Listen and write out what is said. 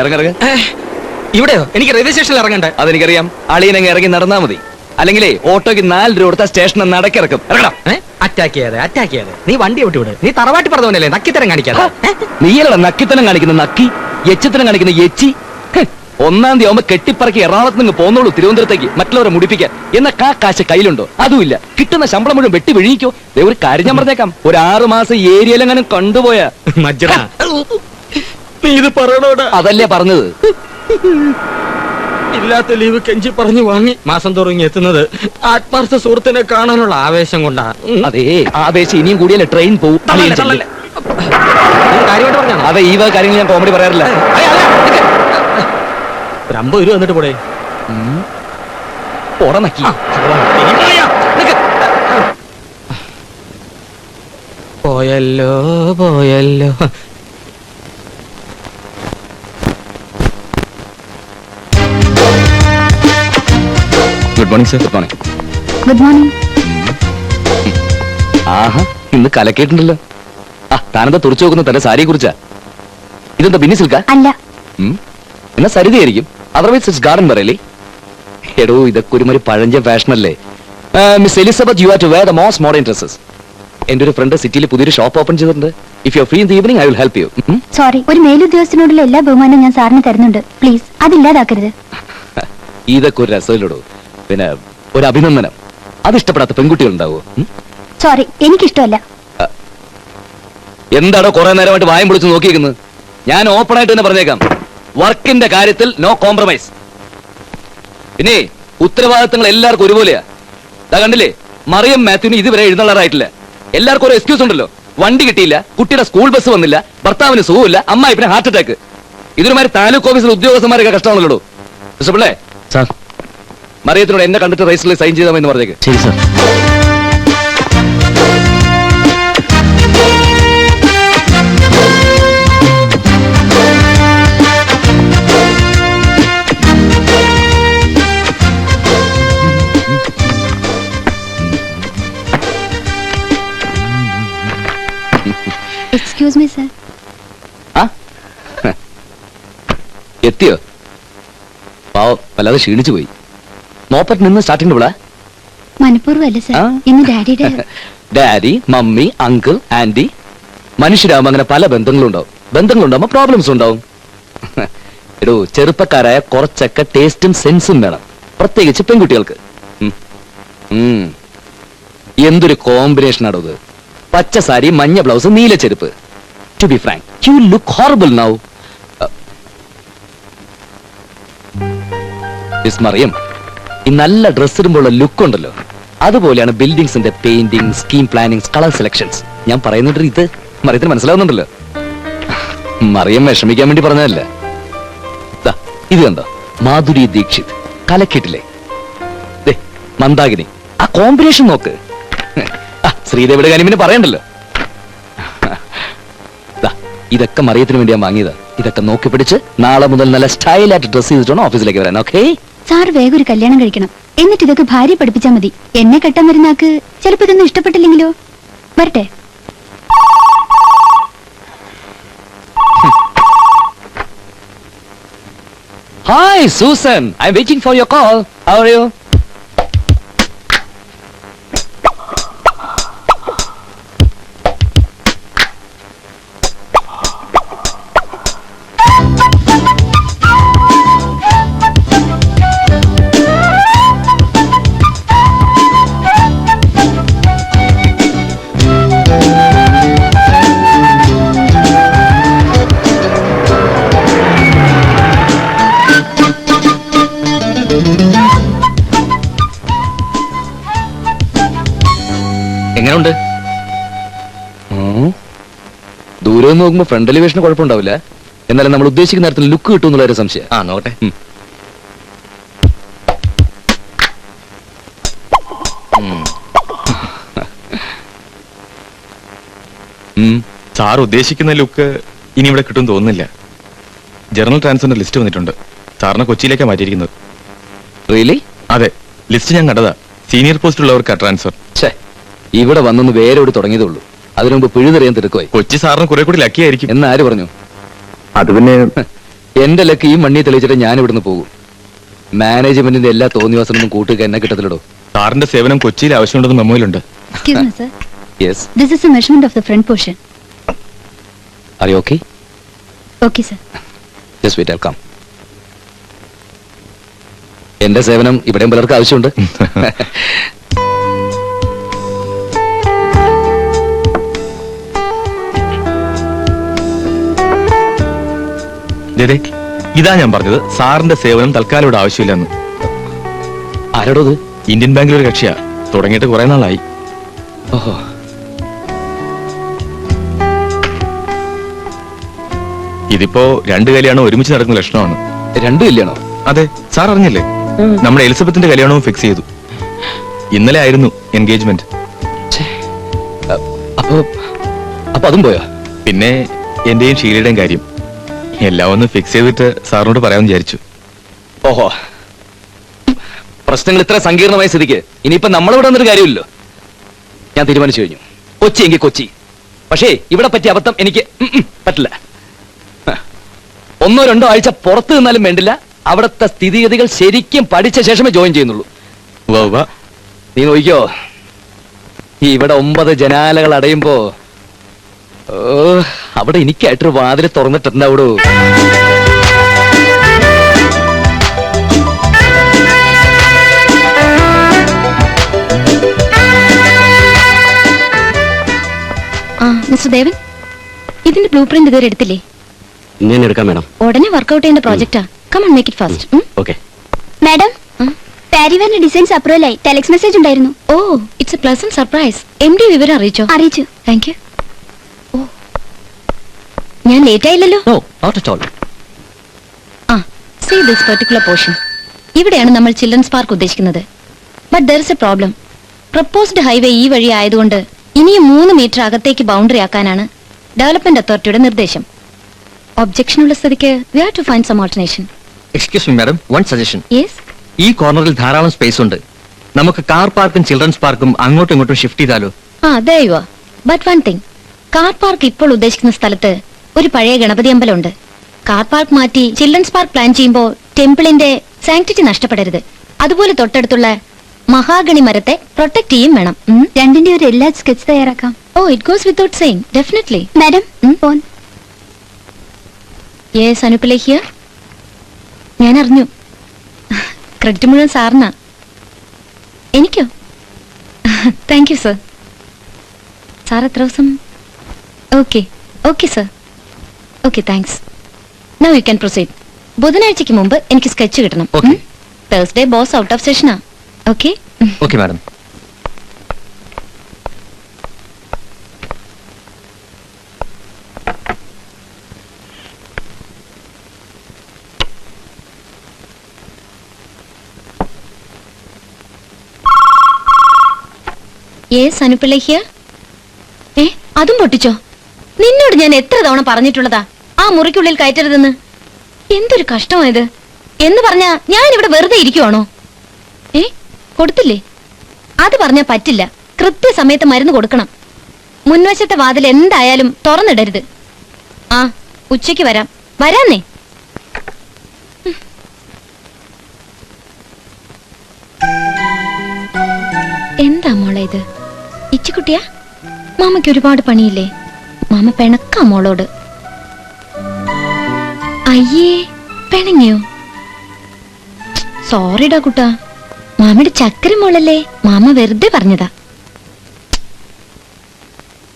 ഇറങ്ങിറങ്ങ. ഇവിടെയോ? എനിക്ക് റെയിൽവേ സ്റ്റേഷനിൽ ഇറങ്ങണ്ടേ? അതെനിക്കറിയാം. അളിയനങ്ങ് ഇറങ്ങി നടന്നാ മതി. അല്ലെങ്കിലേ ഓട്ടോയ്ക്ക് 4 രൂപ കൊടുത്താൽ സ്റ്റേഷനിൽ നടക്കിറക്കും. ഇറങ്ങണം. അറ്റാക്ക് ചെയ്യാതെ നീ വണ്ടി വിട്ടു വിട്. നീ തറവാട്ടി പറഞ്ഞവനല്ലേ നക്കിത്തരം കാണിക്കാതെ. നീയല്ല നക്കിത്തനം കാണിക്കുന്ന നക്കി, എച്ചിത്തനം കാണിക്കുന്ന എച്ചി. 1-ാം തീയതി ആവുമ്പോ കെട്ടിപ്പറക്കി എറണാകുളത്ത് നിന്ന് പോന്നോളൂ തിരുവനന്തപുരത്തേക്ക് മറ്റുള്ളവരെ മുടിപ്പിക്കാൻ. എന്ന കാശ് കയ്യിലുണ്ടോ? അതുമില്ല. കിട്ടുന്ന ശമ്പളം മുഴുവൻ വെട്ടി വിഴിക്കോ. ഒരു കാര്യം ഞാൻ പറഞ്ഞേക്കാം, ഒരു 6 മാസം ഏരിയയിലെങ്ങാനും കണ്ടുപോയാ നീ ഇത് പറയണോടാ. അതല്ലേ പറഞ്ഞത്. ഇല്ലാത്ത ലീവ് കെഞ്ചി പറഞ്ഞു വാങ്ങി മാസം തോറും എത്തുന്നത് ആത്മാർത്ഥ സുഹൃത്തിനെ കാണാനുള്ള ആവേശം കൊണ്ടാ. അതേ ആവേശം ഇനിയും കൂടിയല്ലേ ട്രെയിൻ പോകും. അതെ ഈ വക കാര്യങ്ങൾ ഞാൻ കോമഡി പറയാറില്ല. ഒരു 50 രൂപ എന്നിട്ട് പോടേ. ഉറനക്കി പോയല്ലോ പോയല്ലോ. Good morning sir. Good morning. Good morning. ആഹാ ഇന്ന് കലക്കേട്ടുണ്ടല്ലോ. താനെന്താ തുറച്ചു നോക്കുന്ന തന്റെ സാരിയെ കുറിച്ചാ? ഇതെന്താ ബിന്നി സിൽക്കാ? അല്ല. എന്നാ സരിതയായിരിക്കും. അതർവൈസ് ഇറ്റ്സ് ഗാർഡൻ പറയല്ലേ. എടോ ഇതൊക്കെ ഒരുമാതിരി പഴഞ്ച ഫാഷൻ അല്ലേ. Miss Elizabeth, you have to wear the most modern dresses. എന്റെ ഒരു ഫ്രണ്ട് സിറ്റിയിൽ പുതിയൊരു ഷോപ്പ് ഓപ്പൺ ചെയ്തിട്ടുണ്ട്. If you are free in the evening I will help you. Sorry, ഒരു മേലുദ്യോഗസ്ഥനോടുള്ള എല്ലാ ബഹുമാനവും ഞാൻ സാറിന് തരുന്നുണ്ട്. പ്ലീസ് അതില്ലാതാക്കരുത്. ഇതൊക്കെ ഒരു രസമില്ലടോ. പിന്നെ ഒരു അഭിനന്ദനം അത് ഇഷ്ടപ്പെടാത്ത പെൺകുട്ടികൾ ഉണ്ടാവോ? സോറി, എനിക്കിഷ്ടമല്ല. എന്താണോ കുറെ നേരമായിട്ട് വായം പൊളിച്ച് നോക്കിയിരിക്കുന്നത്? ഞാൻ ഓപ്പൺ ആയിട്ട് തന്നെ പറഞ്ഞേക്കാം, വർക്കിന്റെ കാര്യത്തിൽ നോ കോംപ്രമൈസ്. പിന്നെ ഉത്തരവാദിത്തങ്ങൾ എല്ലാവർക്കും ഒരുപോലെയാ. കണ്ടില്ലേ, മറിയം മാത്യുവിന് ഇതുവരെ എഴുന്നള്ളാറായിട്ടില്ല. എല്ലാവർക്കും ഒരു എക്സ്ക്യൂസ് ഉണ്ടല്ലോ. വണ്ടി കിട്ടിയില്ല, കുട്ടിയുടെ സ്കൂൾ ബസ് വന്നില്ല, ഭർത്താവിന് സുഖമില്ല, അമ്മായി പിന്നെ ഹാർട്ട് അറ്റാക്ക്. ഇതൊരുമാതിരി താലൂക്ക് ഓഫീസിൽ ഉദ്യോഗസ്ഥന്മാരൊക്കെ കഷ്ടമാണല്ലോ. ഇഷ്ടപ്പെടേ സാർ? മറിയത്തിനോട് എന്നെ കണ്ടിട്ട് രജിസ്റ്ററിൽ സൈൻ ചെയ്താമെന്ന് പറഞ്ഞേക്ക്. ശരി സാർ. Excuse me sir. എത്തിയോ? പാവം വല്ലാതെ ക്ഷീണിച്ചു പോയി. മോപ്പറ്റ് നിന്ന് സ്റ്റാർട്ടിംഗ് വിള മനഃപൂർവ്വം അല്ല സർ. ഇന്ന് ഡാഡിയുടെ ഡാഡി, മമ്മി, അങ്കിൾ, ആന്റി. മനുഷ്യരാകുമ്പോ അങ്ങനെ പല ബന്ധങ്ങളുണ്ടാവും. ബന്ധങ്ങളുണ്ടാവുമ്പോ പ്രോബ്ലംസ് ഉണ്ടാവും. എടോ ചെറുപ്പക്കാരായ കുറച്ചൊക്കെ ടേസ്റ്റും സെൻസും വേണം, പ്രത്യേകിച്ച് പെൺകുട്ടികൾക്ക്. എന്തൊരു കോമ്പിനേഷൻ ആണോ ഇത്. പച്ച സാരി, മഞ്ഞ ബ്ലൗസ്, നീല ചെരുപ്പ്. To be frank, you look horrible now. Mariyam, ഈ നല്ല ഡ്രസ് ഇടുമ്പോഴുള്ള ലുക്ക് ഉണ്ടല്ലോ, അതുപോലെയാണ് ബിൽഡിംഗ്സിന്റെ painting, scheme planning, colour selections. ഞാൻ പറയുന്നുണ്ട്, ഇത് മറിയത്തിന് മനസ്സിലാവുന്നുണ്ടല്ലോ. മറിയം വിഷമിക്കാൻ വേണ്ടി പറഞ്ഞതല്ല. ഇത് കണ്ടോ, മാധുരി ദീക്ഷിത് കലക്കിട്ടില്ലേ? മന്ദാകിനി, ആ കോമ്പിനേഷൻ നോക്ക്. ശ്രീദേവിയുടെ കാര്യം പിന്നെ പറയണ്ടല്ലോ. ഇതൊക്കെ മറിയത്തിന് വേണ്ടി ഞാൻ വാങ്ങിയതാ. ഇതൊക്കെ നോക്കി പിടിച്ച് നാളെ മുതൽ നല്ല സ്റ്റൈലായിട്ട് ഡ്രസ് ചെയ്തിട്ടാണ് ഓഫീസിലേക്ക് വരാൻ. Okay sir? വേഗം ഒരു കല്യാണം കഴിക്കണം, എന്നിട്ട് ഇതൊക്കെ ഭാര്യ പഠിപ്പിച്ചാൽ മതി. എന്നെ കെട്ടാൻ വരുന്നാക്ക് ചിലപ്പോ ഇതൊന്നും ഇഷ്ടപ്പെട്ടില്ലെങ്കിലോ? വരട്ടെ. Hi Susan, I M waiting for your call. How are you? എങ്ങനെയുണ്ട്? ദൂരെ നിന്ന് നോക്കുമ്പോ ഫ്രണ്ട് എലിവേഷന് കുഴപ്പമുണ്ടാവില്ല. എന്നാലും നമ്മൾ ഉദ്ദേശിക്കുന്ന നേരത്തിൽ ലുക്ക് കിട്ടും എന്നുള്ള ഒരു സംശയം. നോക്കട്ടെ. സാർ ഉദ്ദേശിക്കുന്ന ലുക്ക് ഇനി ഇവിടെ കിട്ടും തോന്നുന്നില്ല. ജനറൽ ട്രാൻസ്ഫറിന്റെ ലിസ്റ്റ് വന്നിട്ടുണ്ട്. സാറിനെ കൊച്ചിയിലേക്കാണ് മാറ്റിയിരിക്കുന്നത്. റിയലി? അതെ, ലിസ്റ്റ് ഞാൻ കണ്ടതാ. സീനിയർ പോസ്റ്റുള്ളവർക്കാ ട്രാൻസ്ഫർ. ഇവിടെ വന്നൊന്ന് വേരോട് തുടങ്ങിയതുള്ളൂ. അതിനു മുമ്പ് പിഴുതെറിയാൻ തിരക്കുമായി. കൊച്ചി സാറിന് കുറെ കൂടി ലക്കിയായിരിക്കും എന്ന് ആര് പറഞ്ഞു? അത് പിന്നെ എന്റെ ലക്ക് ഈ മണ്ണി തെളിയിച്ചിട്ട് ഞാൻ ഇവിടുന്ന് പോകും. മാനേജ്മെന്റിന്റെ എല്ലാ തോന്നിവാസനൊന്നും കൂട്ടുക എന്നെ കിട്ടത്തില്ലടോ. സാറിന്റെ സേവനം കൊച്ചിയിൽ ആവശ്യമുണ്ടെന്ന് മെമ്മോയിലുണ്ട്. Excuse me, sir. Yes, This is a measurement of the front portion. Are you okay? Okay, sir. Just wait, I come. എന്റെ സേവനം ഇവിടെയും പലർക്ക് ആവശ്യമുണ്ട്. ദേ, ഇതാ ഞാൻ പറഞ്ഞത്, സാറിന്റെ സേവനം തൽക്കാലം ഇവിടെ ആവശ്യമില്ലെന്ന്. ആരോടോ ഇത്? ഇന്ത്യൻ ബാങ്കിൽ ഒരു കക്ഷിയാ, തുടങ്ങിയിട്ട് കുറെ നാളായി. ഓഹോ, ഇതിപ്പോ രണ്ട് കല്യാണം ഒരുമിച്ച് നടക്കുന്ന ലക്ഷണമാണ്. രണ്ടും ഇല്ലാണോ? അതെ, സാർ അറിഞ്ഞില്ലേ? നമ്മുടെ എലിസബത്തിന്റെ കല്യാണവും ഫിക്സ് ചെയ്തു. ഇന്നലെ ആയിരുന്നു എൻഗേജ്മെന്റ്. അപ്പൊ അപ്പൊ അതും പോയോ? പിന്നെ എന്റെയും ഷീലയുടെയും കാര്യം എല്ലാം ഒന്ന് ഫിക്സ് ചെയ്തിട്ട് സാറിനോട് പറയാമെന്ന് വിചാരിച്ചു. ഓഹോ, പ്രശ്നങ്ങൾ ഇത്ര സങ്കീർണമായ സ്ഥിതിക്ക് ഇനിയിപ്പോ നമ്മളിവിടെ വന്നൊരു കാര്യമില്ലല്ലോ. ഞാൻ തീരുമാനിച്ചു കഴിഞ്ഞു. കൊച്ചി എങ്കിൽ കൊച്ചി. പക്ഷേ ഇവിടെ പറ്റിയ അബദ്ധം എനിക്ക് പറ്റില്ല. ഒന്നോ രണ്ടോ ആഴ്ച പുറത്തു നിന്നാലും വേണ്ടില്ല, അവിടുത്തെ സ്ഥിതിഗതികൾ ശരിക്കും പഠിച്ച ശേഷമേ ജോയിൻ ചെയ്യുന്നുള്ളൂ. നീ നോക്കിക്കോ, ഇവിടെ 9 ജനാലകൾ അടയുമ്പോ അവിടെ എനിക്കായിട്ടൊരു വാതിൽ തുറന്നിട്ടുണ്ടാവൂടോ. മിസ്റ്റർ ദേവൻ, ഇതിന്റെ ബ്ലൂ പ്രിന്റ് ഇതുവരെ എടുത്തില്ലേ? ഞാൻ എടുക്കാം മാഡം. ഉടനെ വർക്ക്ഔട്ട് ചെയ്യുന്ന പ്രോജക്റ്റാ. Come on, make it fast. Okay madam, പാരിവെയറിന്റെ ഡിസൈൻസ് അപ്രൂവൽ ആയി. ടെലക്സ് മെസ്സേജ് ഉണ്ടായിരുന്നു. Oh, it's a pleasant surprise. MD വിവരം അറിയിച്ചോ? അറിയിച്ചു. Thank you. ഓ, ഞാൻ ലേറ്റ് ആയില്ലല്ലോ? No, not at all. See this particular portion. ഇവിടെയാണ് നമ്മൾ ചിൽഡ്രൻസ് പാർക്ക് ഉദ്ദേശിക്കുന്നത്. But there is a problem. Proposed highway ഈ വഴി ആയതുകൊണ്ട് ഇനിയും 3 മീറ്റർ അകത്തേക്ക് ബൗണ്ടറി ആക്കാനാണ് ഡെവലപ്മെന്റ് അതോറിറ്റിയുടെ നിർദ്ദേശം. ഒബ്ജക്ഷനുള്ള സ്ഥിതിക്ക് we have to find some alternation. Excuse me madam, one suggestion. Yes. ഈ കോർണറിൽ ധാരാളം സ്പേസ് ഉണ്ട്. നമുക്ക് കാർ പാർക്കും ചിൽഡ്രൻസ് പാർക്കും അങ്ങോട്ടും ഇങ്ങോട്ടും ഷിഫ്റ്റ് ചെയ്താലോ? ദയവാ. But one thing, car park ഇപ്പോൾ ഉദ്ദേശിക്കുന്ന സ്ഥലത്ത് ഒരു പഴയ ഗണപതി അമ്പലമുണ്ട്. കാർ പാർക്ക് മാറ്റി ചിൽഡ്രൻസ് പാർക്ക് പ്ലാൻ ചെയ്യുമ്പോൾ ടെമ്പിളിന്റെ സാങ്ക്ടിറ്റി നഷ്ടപ്പെടരുത്. അതുപോലെ തൊട്ടടുത്തുള്ള മഹാഗണി മരത്തെ പ്രൊട്ടക്ട് ചെയ്യും വേണം. രണ്ടിന്റെ ഒരു എല്ലാ സ്കെച്ച് തയ്യാറാക്കാം. Oh, it goes without saying. Definitely. Madam, phone. Yes, അനുപലേ ഹിയർ. ഞാൻ അറിഞ്ഞു. ക്രെഡിറ്റ് മുഴുവൻ സാറിനാ. എനിക്കോ? Thank you sir. സാർ എത്ര ദിവസം? Okay okay sir. Okay, thanks. Now you can proceed. ബുധനാഴ്ചയ്ക്ക് മുമ്പ് എനിക്ക് സ്കെച്ച് കിട്ടണം. Okay. Thursday boss out of സെഷനാ. Okay okay madam. Yes, അനുപിള്ള here. അതും പൊട്ടിച്ചോ? നിന്നോട് ഞാൻ എത്ര തവണ പറഞ്ഞിട്ടുള്ളതാ ആ മുറിക്കുള്ളിൽ കയറ്റരുതെന്ന്. എന്തൊരു കഷ്ടമായത് എന്ന് പറഞ്ഞാ ഞാൻ ഇവിടെ വെറുതെ ഇരിക്കുവാണോ? കൊടുത്തില്ലേ? അത് പറഞ്ഞാ പറ്റില്ല. കൃത്യസമയത്ത് മരുന്ന് കൊടുക്കണം. മുൻവശത്തെ വാതിൽ എന്തായാലും തുറന്നിടരുത്. ഉച്ചയ്ക്ക് വരാം. വരാന്നേ. എന്താ മോളെ ഇത്? ഇച്ചിക്കുട്ടിയാ? മാമയ്ക്ക് ഒരുപാട് പണിയില്ലേ? മാമ പിണക്കാ മോളോട്. അയ്യേ, പിണങ്ങിയോ? സോറിടാ കുട്ടാ, മാമയുടെ ചക്കര മോളല്ലേ. മാമ വെറുതെ പറഞ്ഞതാ.